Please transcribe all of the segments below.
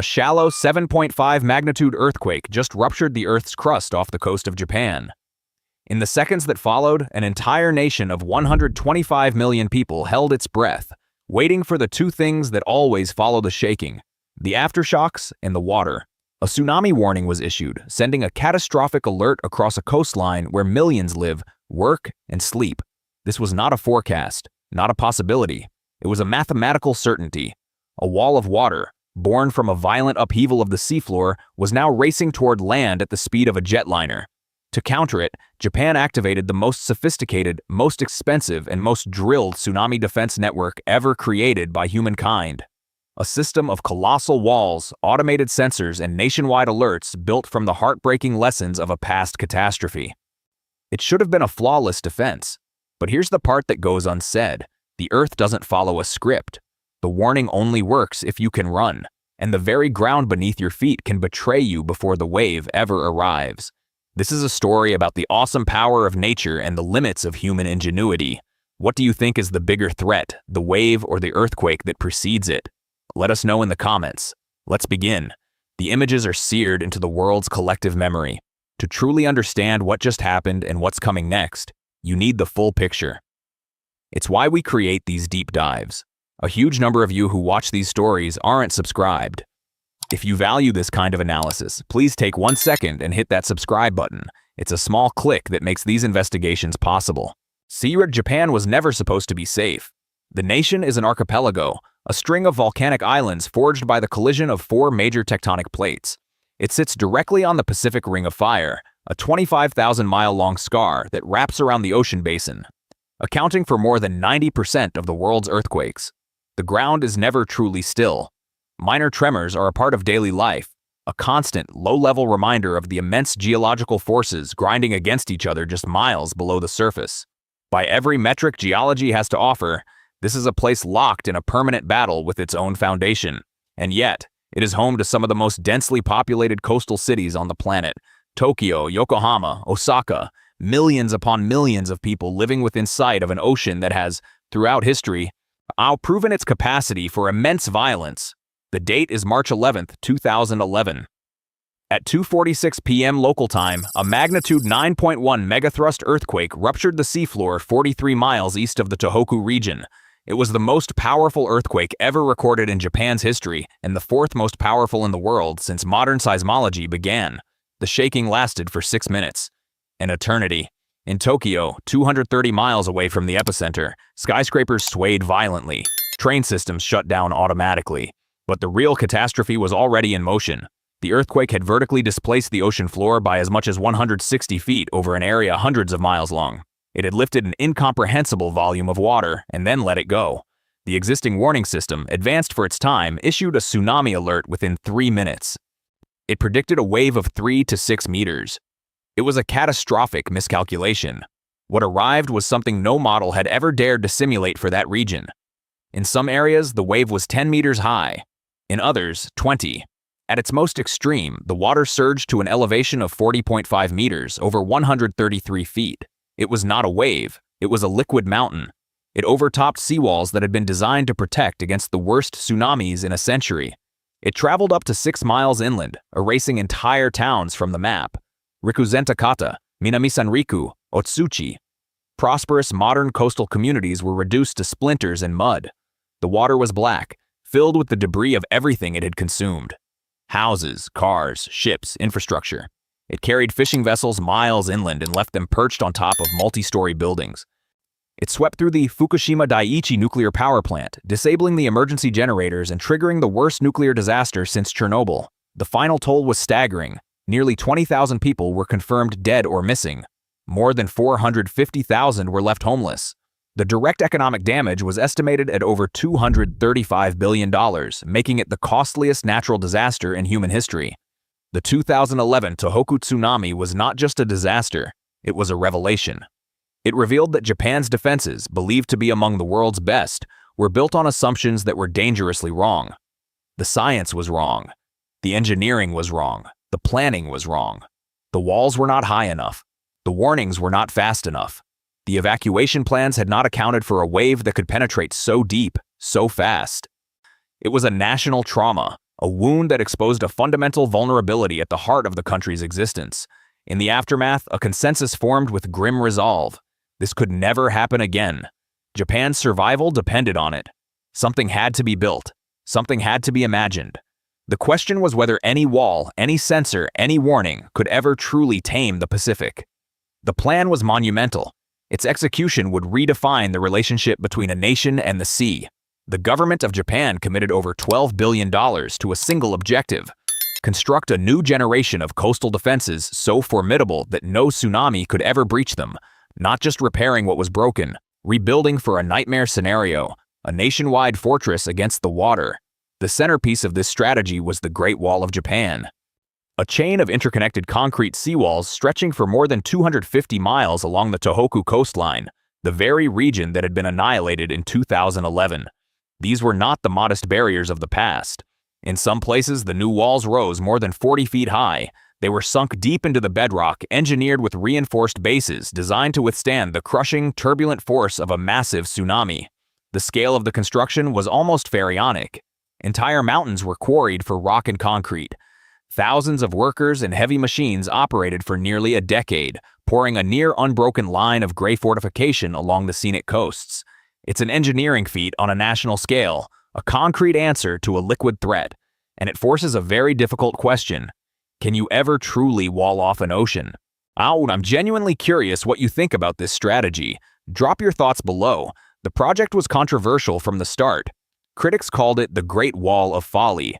A shallow 7.5 magnitude earthquake just ruptured the Earth's crust off the coast of Japan. In the seconds that followed, an entire nation of 125 million people held its breath, waiting for the two things that always follow the shaking: the aftershocks and the water. A tsunami warning was issued, sending a catastrophic alert across a coastline where millions live, work, and sleep. This was not a forecast, not a possibility. It was a mathematical certainty. A wall of water, born from a violent upheaval of the seafloor, was now racing toward land at the speed of a jetliner. To counter it, Japan activated the most sophisticated, most expensive, and most drilled tsunami defense network ever created by humankind. A system of colossal walls, automated sensors, and nationwide alerts built from the heartbreaking lessons of a past catastrophe. It should have been a flawless defense. But here's the part that goes unsaid. The Earth doesn't follow a script. The warning only works if you can run, and the very ground beneath your feet can betray you before the wave ever arrives. This is a story about the awesome power of nature and the limits of human ingenuity. What do you think is the bigger threat, the wave or the earthquake that precedes it? Let us know in the comments. Let's begin. The images are seared into the world's collective memory. To truly understand what just happened and what's coming next, you need the full picture. It's why we create these deep dives. A huge number of you who watch these stories aren't subscribed. If you value this kind of analysis, please take 1 second and hit that subscribe button. It's a small click that makes these investigations possible. Japan was never supposed to be safe. The nation is an archipelago, a string of volcanic islands forged by the collision of 4 major tectonic plates. It sits directly on the Pacific Ring of Fire, a 25,000-mile-long scar that wraps around the ocean basin, accounting for more than 90% of the world's earthquakes. The ground is never truly still. Minor tremors are a part of daily life, a constant, low-level reminder of the immense geological forces grinding against each other just miles below the surface. By every metric geology has to offer, this is a place locked in a permanent battle with its own foundation. And yet, it is home to some of the most densely populated coastal cities on the planet: Tokyo, Yokohama, Osaka, millions upon millions of people living within sight of an ocean that has, throughout history, outproven its capacity for immense violence. The date is March 11, 2011. At 2:46 p.m. local time, a magnitude 9.1 megathrust earthquake ruptured the seafloor 43 miles east of the Tohoku region. It was the most powerful earthquake ever recorded in Japan's history and the 4th most powerful in the world since modern seismology began. The shaking lasted for 6 minutes. An eternity. In Tokyo, 230 miles away from the epicenter, skyscrapers swayed violently. Train systems shut down automatically. But the real catastrophe was already in motion. The earthquake had vertically displaced the ocean floor by as much as 160 feet over an area hundreds of miles long. It had lifted an incomprehensible volume of water and then let it go. The existing warning system, advanced for its time, issued a tsunami alert within 3 minutes. It predicted a wave of 3 to 6 meters. It was a catastrophic miscalculation. What arrived was something no model had ever dared to simulate for that region. In some areas, the wave was 10 meters high. In others, 20. At its most extreme, the water surged to an elevation of 40.5 meters, over 133 feet. It was not a wave, it was a liquid mountain. It overtopped seawalls that had been designed to protect against the worst tsunamis in a century. It traveled up to 6 miles inland, erasing entire towns from the map. Rikuzentakata, Minami-Sanriku, Otsuchi. Prosperous modern coastal communities were reduced to splinters and mud. The water was black, filled with the debris of everything it had consumed. Houses, cars, ships, infrastructure. It carried fishing vessels miles inland and left them perched on top of multi-story buildings. It swept through the Fukushima Daiichi nuclear power plant, disabling the emergency generators and triggering the worst nuclear disaster since Chernobyl. The final toll was staggering. Nearly 20,000 people were confirmed dead or missing. More than 450,000 were left homeless. The direct economic damage was estimated at over $235 billion, making it the costliest natural disaster in human history. The 2011 Tohoku tsunami was not just a disaster, it was a revelation. It revealed that Japan's defenses, believed to be among the world's best, were built on assumptions that were dangerously wrong. The science was wrong. The engineering was wrong. The planning was wrong. The walls were not high enough. The warnings were not fast enough. The evacuation plans had not accounted for a wave that could penetrate so deep, so fast. It was a national trauma, a wound that exposed a fundamental vulnerability at the heart of the country's existence. In the aftermath, a consensus formed with grim resolve. This could never happen again. Japan's survival depended on it. Something had to be built. Something had to be imagined. The question was whether any wall, any sensor, any warning could ever truly tame the Pacific. The plan was monumental. Its execution would redefine the relationship between a nation and the sea. The government of Japan committed over $12 billion to a single objective: construct a new generation of coastal defenses so formidable that no tsunami could ever breach them, not just repairing what was broken, rebuilding for a nightmare scenario, a nationwide fortress against the water. The centerpiece of this strategy was the Great Wall of Japan, a chain of interconnected concrete seawalls stretching for more than 250 miles along the Tohoku coastline, the very region that had been annihilated in 2011. These were not the modest barriers of the past. In some places, the new walls rose more than 40 feet high. They were sunk deep into the bedrock, engineered with reinforced bases designed to withstand the crushing, turbulent force of a massive tsunami. The scale of the construction was almost pharaonic. Entire mountains were quarried for rock and concrete. Thousands of workers and heavy machines operated for nearly a decade, pouring a near unbroken line of gray fortification along the scenic coasts. It's an engineering feat on a national scale, a concrete answer to a liquid threat, and it forces a very difficult question. Can you ever truly wall off an ocean? I'm genuinely curious what you think about this strategy. Drop your thoughts below. The project was controversial from the start. Critics called it the Great Wall of Folly.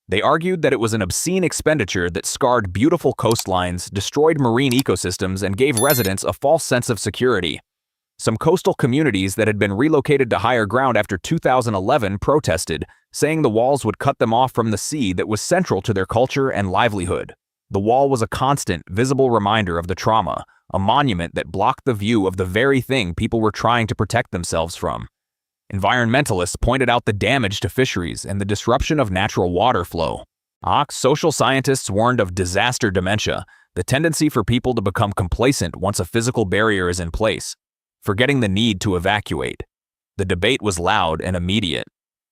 They argued that it was an obscene expenditure that scarred beautiful coastlines, destroyed marine ecosystems, and gave residents a false sense of security. Some coastal communities that had been relocated to higher ground after 2011 protested, saying the walls would cut them off from the sea that was central to their culture and livelihood. The wall was a constant, visible reminder of the trauma, a monument that blocked the view of the very thing people were trying to protect themselves from. Environmentalists pointed out the damage to fisheries and the disruption of natural water flow. Social scientists warned of disaster dementia, the tendency for people to become complacent once a physical barrier is in place, forgetting the need to evacuate. The debate was loud and immediate,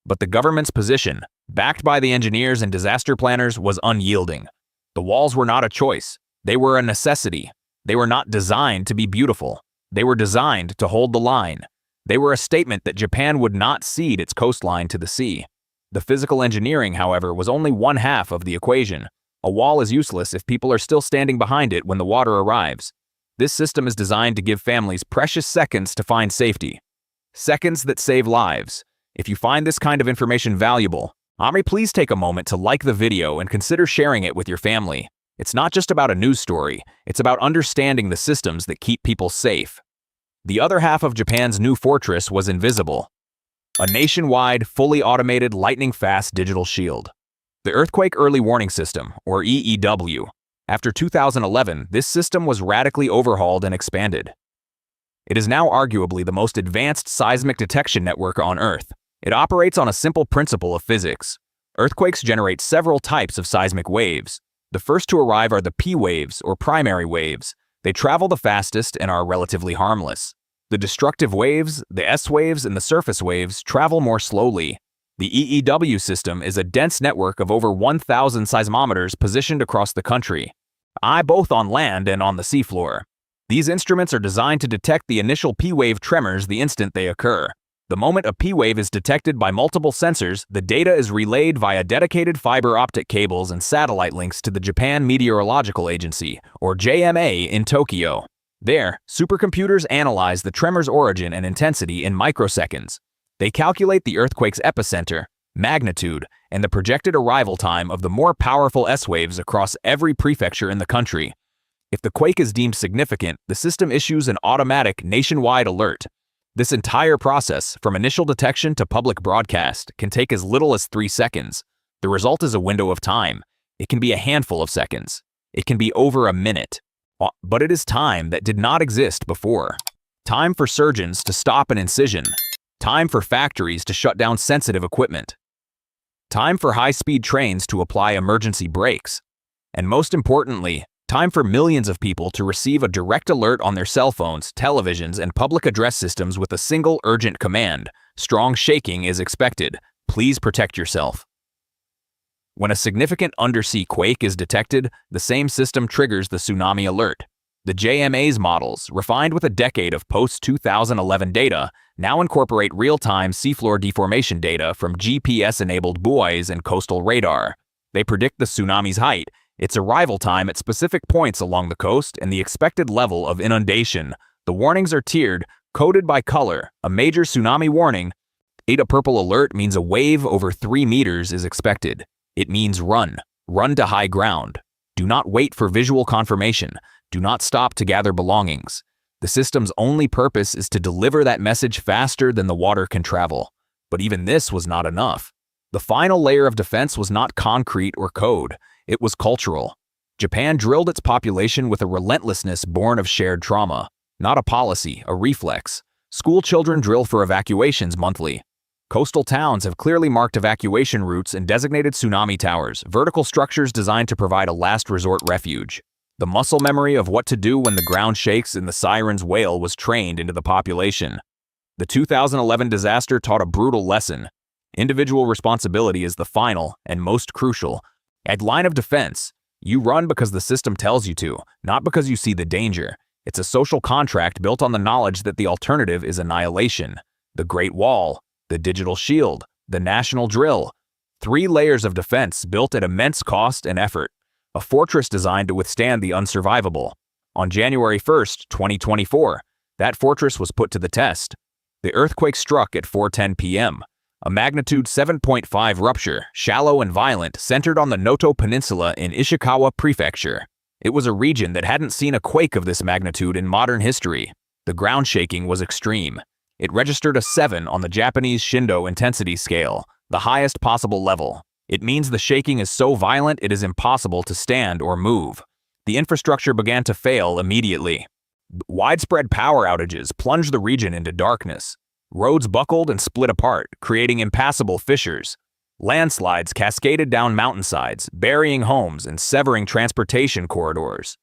but the government's position, backed by the engineers and disaster planners, was unyielding. The walls were not a choice. They were a necessity. They were not designed to be beautiful. They were designed to hold the line. They were a statement that Japan would not cede its coastline to the sea. The physical engineering, however, was only one half of the equation. A wall is useless if people are still standing behind it when the water arrives. This system is designed to give families precious seconds to find safety. Seconds that save lives. If you find this kind of information valuable, please take a moment to like the video and consider sharing it with your family. It's not just about a news story, it's about understanding the systems that keep people safe. The other half of Japan's new fortress was invisible. A nationwide, fully automated, lightning-fast digital shield. The Earthquake Early Warning System, or EEW. After 2011, this system was radically overhauled and expanded. It is now arguably the most advanced seismic detection network on Earth. It operates on a simple principle of physics. Earthquakes generate several types of seismic waves. The first to arrive are the P waves, or primary waves. They travel the fastest and are relatively harmless. The destructive waves, the S waves, and the surface waves travel more slowly. The EEW system is a dense network of over 1,000 seismometers positioned across the country, both on land and on the seafloor. These instruments are designed to detect the initial P-wave tremors the instant they occur. The moment a P-wave is detected by multiple sensors, the data is relayed via dedicated fiber optic cables and satellite links to the Japan Meteorological Agency, or JMA, in Tokyo. There, supercomputers analyze the tremor's origin and intensity in microseconds. They calculate the earthquake's epicenter, magnitude, and the projected arrival time of the more powerful S-waves across every prefecture in the country. If the quake is deemed significant, the system issues an automatic nationwide alert. This entire process, from initial detection to public broadcast, can take as little as 3 seconds. The result is a window of time. It can be a handful of seconds. It can be over a minute. But it is time that did not exist before. Time for surgeons to stop an incision. Time for factories to shut down sensitive equipment. Time for high-speed trains to apply emergency brakes. And most importantly, time for millions of people to receive a direct alert on their cell phones, televisions, and public address systems with a single urgent command. Strong shaking is expected. Please protect yourself. When a significant undersea quake is detected, the same system triggers the tsunami alert. The JMA's models, refined with a decade of post-2011 data, now incorporate real-time seafloor deformation data from GPS-enabled buoys and coastal radar. They predict the tsunami's height, its arrival time at specific points along the coast, and the expected level of inundation. The warnings are tiered, coded by color. A major tsunami warning. A purple alert means a wave over 3 meters is expected. It means run. Run to high ground. Do not wait for visual confirmation. Do not stop to gather belongings. The system's only purpose is to deliver that message faster than the water can travel. But even this was not enough. The final layer of defense was not concrete or code. It was cultural. Japan drilled its population with a relentlessness born of shared trauma. Not a policy, a reflex. School children drill for evacuations monthly. Coastal towns have clearly marked evacuation routes and designated tsunami towers, vertical structures designed to provide a last resort refuge. The muscle memory of what to do when the ground shakes and the sirens wail was trained into the population. The 2011 disaster taught a brutal lesson. Individual responsibility is the final and most crucial. At line of defense, you run because the system tells you to, not because you see the danger. It's a social contract built on the knowledge that the alternative is annihilation. The Great Wall, the digital shield, the national drill. 3 layers of defense built at immense cost and effort. A fortress designed to withstand the unsurvivable. On January 1, 2024, that fortress was put to the test. The earthquake struck at 4:10 p.m. A magnitude 7.5 rupture, shallow and violent, centered on the Noto Peninsula in Ishikawa Prefecture. It was a region that hadn't seen a quake of this magnitude in modern history. The ground shaking was extreme. It registered a 7 on the Japanese Shindo intensity scale, the highest possible level. It means the shaking is so violent it is impossible to stand or move. The infrastructure began to fail immediately. Widespread power outages plunged the region into darkness. Roads buckled and split apart, creating impassable fissures. Landslides cascaded down mountainsides, burying homes and severing transportation corridors.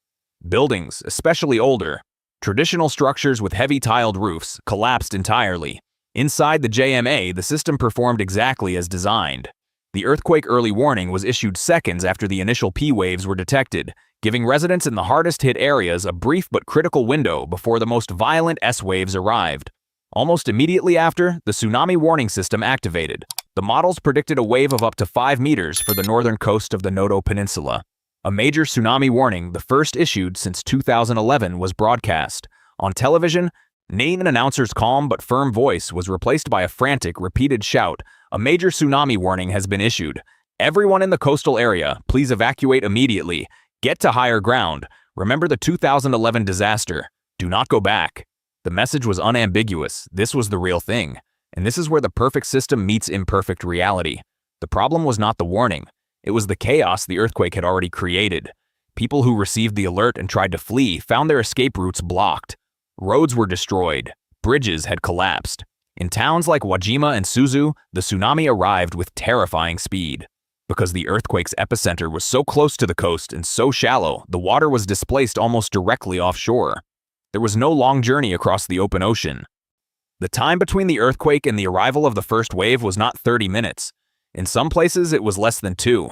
Buildings, especially older, traditional structures with heavy tiled roofs, collapsed entirely. Inside the JMA, the system performed exactly as designed. The earthquake early warning was issued seconds after the initial P waves were detected, giving residents in the hardest-hit areas a brief but critical window before the most violent S waves arrived. Almost immediately after, the tsunami warning system activated. The models predicted a wave of up to 5 meters for the northern coast of the Noto Peninsula. A major tsunami warning, the first issued since 2011, was broadcast. On television, an announcer's calm but firm voice was replaced by a frantic, repeated shout. A major tsunami warning has been issued. Everyone in the coastal area, please evacuate immediately. Get to higher ground. Remember the 2011 disaster. Do not go back. The message was unambiguous. This was the real thing. And this is where the perfect system meets imperfect reality. The problem was not the warning. It was the chaos the earthquake had already created. People who received the alert and tried to flee found their escape routes blocked. Roads were destroyed. Bridges had collapsed. In towns like Wajima and Suzu, the tsunami arrived with terrifying speed. Because the earthquake's epicenter was so close to the coast and so shallow, the water was displaced almost directly offshore. There was no long journey across the open ocean. The time between the earthquake and the arrival of the first wave was not 30 minutes. In some places, it was less than 2.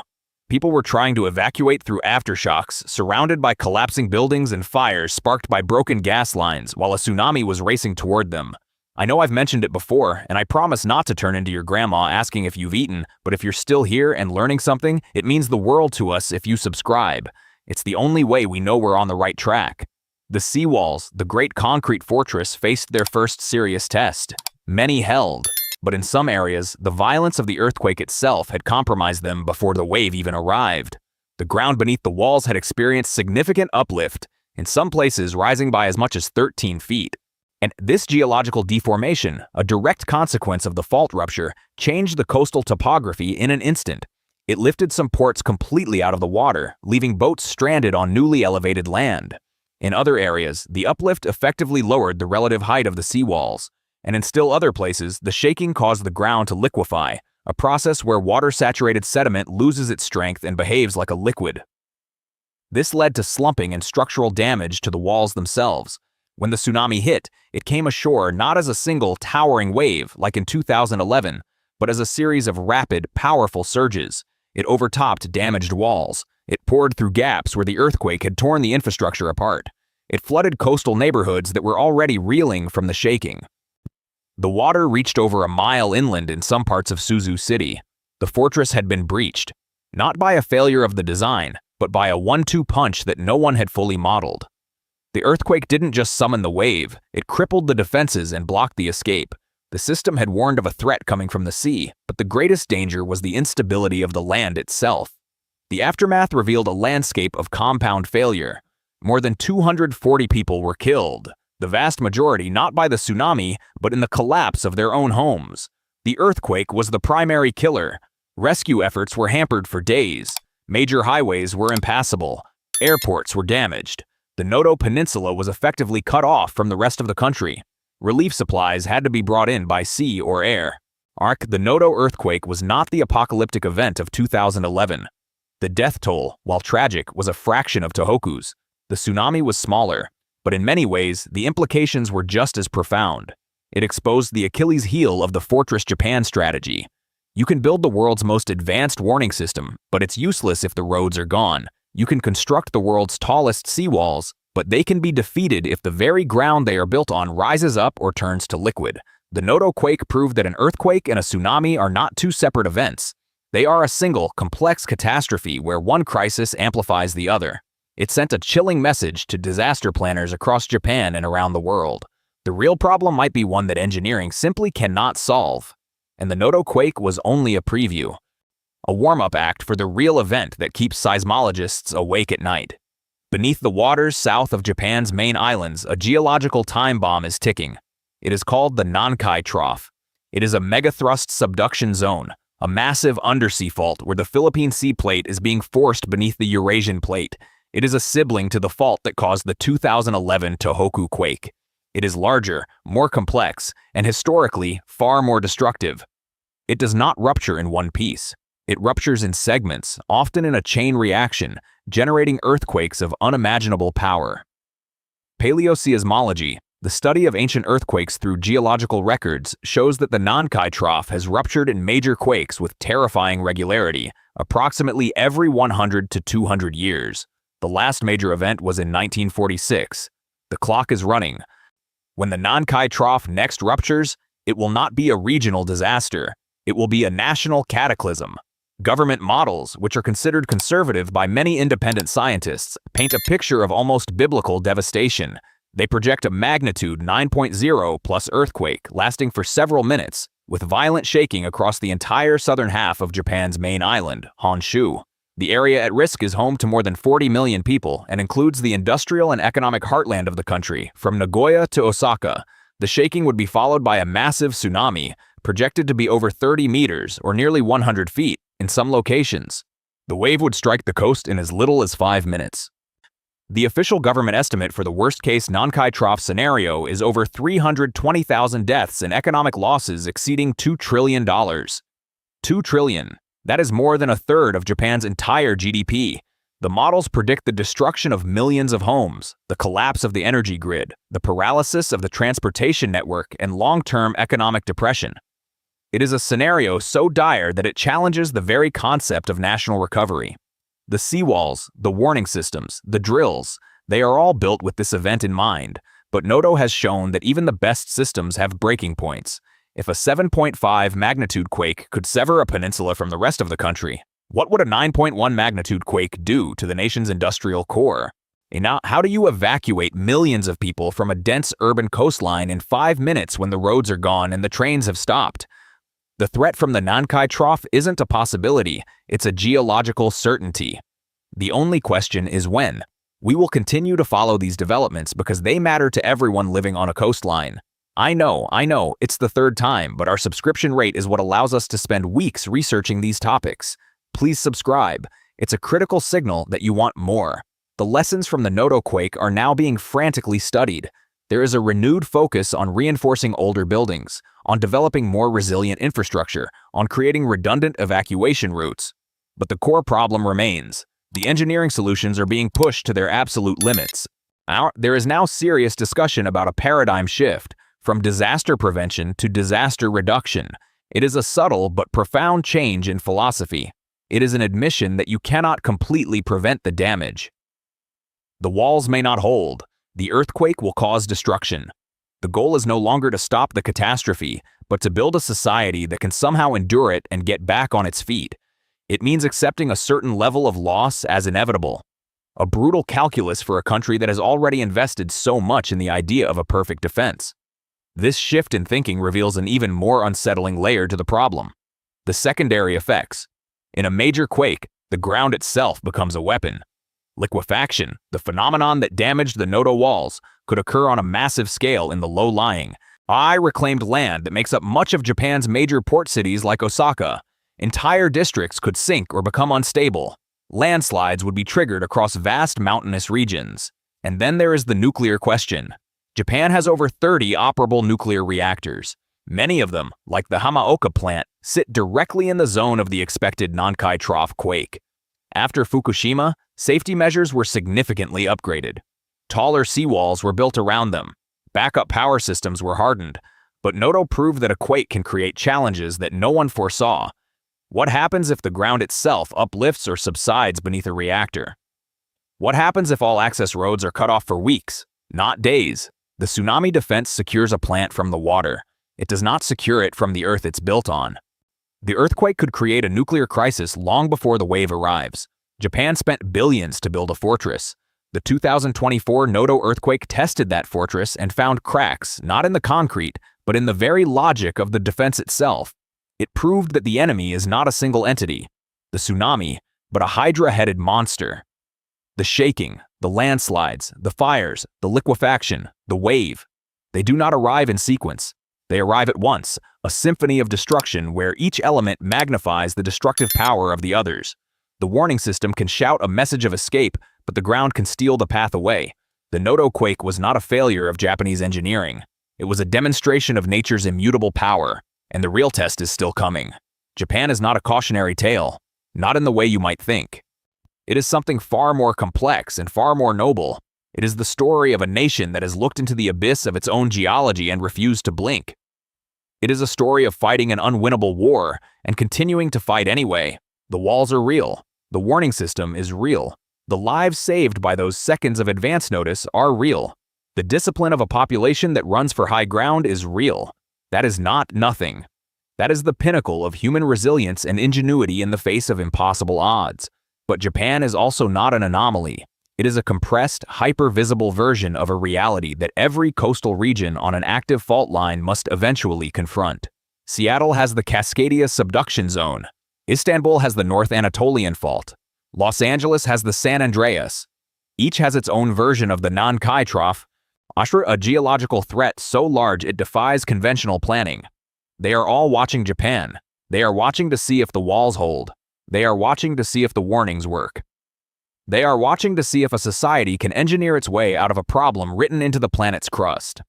People were trying to evacuate through aftershocks, surrounded by collapsing buildings and fires sparked by broken gas lines, while a tsunami was racing toward them. I know I've mentioned it before, and I promise not to turn into your grandma asking if you've eaten, but if you're still here and learning something, it means the world to us if you subscribe. It's the only way we know we're on the right track. The seawalls, the great concrete fortress, faced their first serious test. Many held, but in some areas, the violence of the earthquake itself had compromised them before the wave even arrived. The ground beneath the walls had experienced significant uplift, in some places rising by as much as 13 feet. And this geological deformation, a direct consequence of the fault rupture, changed the coastal topography in an instant. It lifted some ports completely out of the water, leaving boats stranded on newly elevated land. In other areas, the uplift effectively lowered the relative height of the seawalls. And in still other places, the shaking caused the ground to liquefy, a process where water-saturated sediment loses its strength and behaves like a liquid. This led to slumping and structural damage to the walls themselves. When the tsunami hit, it came ashore not as a single towering wave like in 2011, but as a series of rapid, powerful surges. It overtopped damaged walls. It poured through gaps where the earthquake had torn the infrastructure apart. It flooded coastal neighborhoods that were already reeling from the shaking. The water reached over a mile inland in some parts of Suzu City. The fortress had been breached, not by a failure of the design, but by a 1-2 punch that no one had fully modeled. The earthquake didn't just summon the wave, it crippled the defenses and blocked the escape. The system had warned of a threat coming from the sea, but the greatest danger was the instability of the land itself. The aftermath revealed a landscape of compound failure. More than 240 people were killed, the vast majority not by the tsunami, but in the collapse of their own homes. The earthquake was the primary killer. Rescue efforts were hampered for days. Major highways were impassable. Airports were damaged. The Noto Peninsula was effectively cut off from the rest of the country. Relief supplies had to be brought in by sea or air. The Noto earthquake was not the apocalyptic event of 2011. The death toll, while tragic, was a fraction of Tohoku's. The tsunami was smaller, but in many ways, the implications were just as profound. It exposed the Achilles heel of the Fortress Japan strategy. You can build the world's most advanced warning system, but it's useless if the roads are gone. You can construct the world's tallest seawalls, but they can be defeated if the very ground they are built on rises up or turns to liquid. The Noto quake proved that an earthquake and a tsunami are not two separate events. They are a single, complex catastrophe where one crisis amplifies the other. It sent a chilling message to disaster planners across Japan and around the world. The real problem might be one that engineering simply cannot solve. And the Noto quake was only a preview. A warm-up act for the real event that keeps seismologists awake at night. Beneath the waters south of Japan's main islands, a geological time bomb is ticking. It is called the Nankai Trough. It is a megathrust subduction zone, a massive undersea fault where the Philippine Sea Plate is being forced beneath the Eurasian Plate. It is a sibling to the fault that caused the 2011 Tohoku quake. It is larger, more complex, and historically far more destructive. It does not rupture in one piece. It ruptures in segments, often in a chain reaction, generating earthquakes of unimaginable power. Paleoseismology, the study of ancient earthquakes through geological records, shows that the Nankai Trough has ruptured in major quakes with terrifying regularity, approximately every 100 to 200 years. The last major event was in 1946. The clock is running. When the Nankai Trough next ruptures, it will not be a regional disaster. It will be a national cataclysm. Government models, which are considered conservative by many independent scientists, paint a picture of almost biblical devastation. They project a magnitude 9.0 plus earthquake lasting for several minutes, with violent shaking across the entire southern half of Japan's main island, Honshu. The area at risk is home to more than 40 million people and includes the industrial and economic heartland of the country, from Nagoya to Osaka. The shaking would be followed by a massive tsunami, projected to be over 30 meters or nearly 100 feet in some locations. The wave would strike the coast in as little as 5 minutes. The official government estimate for the worst-case Nankai Trough scenario is over 320,000 deaths and economic losses exceeding $2 trillion. $2 trillion. That is more than a third of Japan's entire GDP. The models predict the destruction of millions of homes, the collapse of the energy grid, the paralysis of the transportation network, and long-term economic depression. It is a scenario so dire that it challenges the very concept of national recovery. The seawalls, the warning systems, the drills, they are all built with this event in mind, but Noto has shown that even the best systems have breaking points. If a 7.5 magnitude quake could sever a peninsula from the rest of the country, what would a 9.1 magnitude quake do to the nation's industrial core? And now, how do you evacuate millions of people from a dense urban coastline in 5 minutes when the roads are gone and the trains have stopped? The threat from the Nankai Trough isn't a possibility, it's a geological certainty. The only question is when. We will continue to follow these developments because they matter to everyone living on a coastline. I know, it's the third time, but our subscription rate is what allows us to spend weeks researching these topics. Please subscribe. It's a critical signal that you want more. The lessons from the Noto quake are now being frantically studied. There is a renewed focus on reinforcing older buildings, on developing more resilient infrastructure, on creating redundant evacuation routes. But the core problem remains. The engineering solutions are being pushed to their absolute limits. There is now serious discussion about a paradigm shift, from disaster prevention to disaster reduction. It is a subtle but profound change in philosophy. It is an admission that you cannot completely prevent the damage. The walls may not hold. The earthquake will cause destruction. The goal is no longer to stop the catastrophe, but to build a society that can somehow endure it and get back on its feet. It means accepting a certain level of loss as inevitable. A brutal calculus for a country that has already invested so much in the idea of a perfect defense. This shift in thinking reveals an even more unsettling layer to the problem: the secondary effects. In a major quake, the ground itself becomes a weapon. Liquefaction, the phenomenon that damaged the Noto walls, could occur on a massive scale in the low-lying, reclaimed land that makes up much of Japan's major port cities like Osaka. Entire districts could sink or become unstable. Landslides would be triggered across vast mountainous regions. And then there is the nuclear question. Japan has over 30 operable nuclear reactors. Many of them, like the Hamaoka plant, sit directly in the zone of the expected Nankai Trough quake. After Fukushima, safety measures were significantly upgraded. Taller seawalls were built around them. Backup power systems were hardened. But Noto proved that a quake can create challenges that no one foresaw. What happens if the ground itself uplifts or subsides beneath a reactor? What happens if all access roads are cut off for weeks, not days? The tsunami defense secures a plant from the water. It does not secure it from the earth it's built on. The earthquake could create a nuclear crisis long before the wave arrives. Japan spent billions to build a fortress. The 2024 Noto earthquake tested that fortress and found cracks, not in the concrete, but in the very logic of the defense itself. It proved that the enemy is not a single entity, the tsunami, but a hydra-headed monster. The shaking, the landslides, the fires, the liquefaction, the wave. They do not arrive in sequence. They arrive at once, a symphony of destruction where each element magnifies the destructive power of the others. The warning system can shout a message of escape, but the ground can steal the path away. The Noto quake was not a failure of Japanese engineering. It was a demonstration of nature's immutable power, and the real test is still coming. Japan is not a cautionary tale, not in the way you might think. It is something far more complex and far more noble. It is the story of a nation that has looked into the abyss of its own geology and refused to blink. It is a story of fighting an unwinnable war and continuing to fight anyway. The walls are real. The warning system is real. The lives saved by those seconds of advance notice are real. The discipline of a population that runs for high ground is real. That is not nothing. That is the pinnacle of human resilience and ingenuity in the face of impossible odds. But Japan is also not an anomaly. It is a compressed, hyper-visible version of a reality that every coastal region on an active fault line must eventually confront. Seattle has the Cascadia subduction zone. Istanbul has the North Anatolian Fault. Los Angeles has the San Andreas. Each has its own version of the Nankai Trough, a geological threat so large it defies conventional planning. They are all watching Japan. They are watching to see if the walls hold. They are watching to see if the warnings work. They are watching to see if a society can engineer its way out of a problem written into the planet's crust.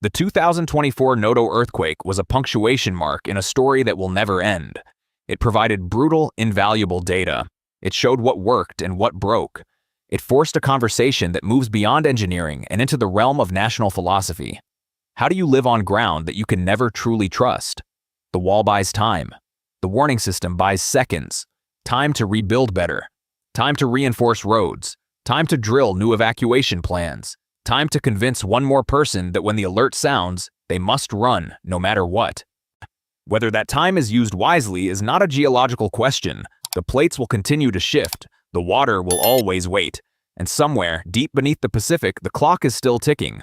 The 2024 Noto earthquake was a punctuation mark in a story that will never end. It provided brutal, invaluable data. It showed what worked and what broke. It forced a conversation that moves beyond engineering and into the realm of national philosophy. How do you live on ground that you can never truly trust? The wall buys time. The warning system buys seconds. Time to rebuild better. Time to reinforce roads. Time to drill new evacuation plans. Time to convince one more person that when the alert sounds, they must run no matter what. Whether that time is used wisely is not a geological question. The plates will continue to shift. The water will always wait. And somewhere, deep beneath the Pacific, the clock is still ticking.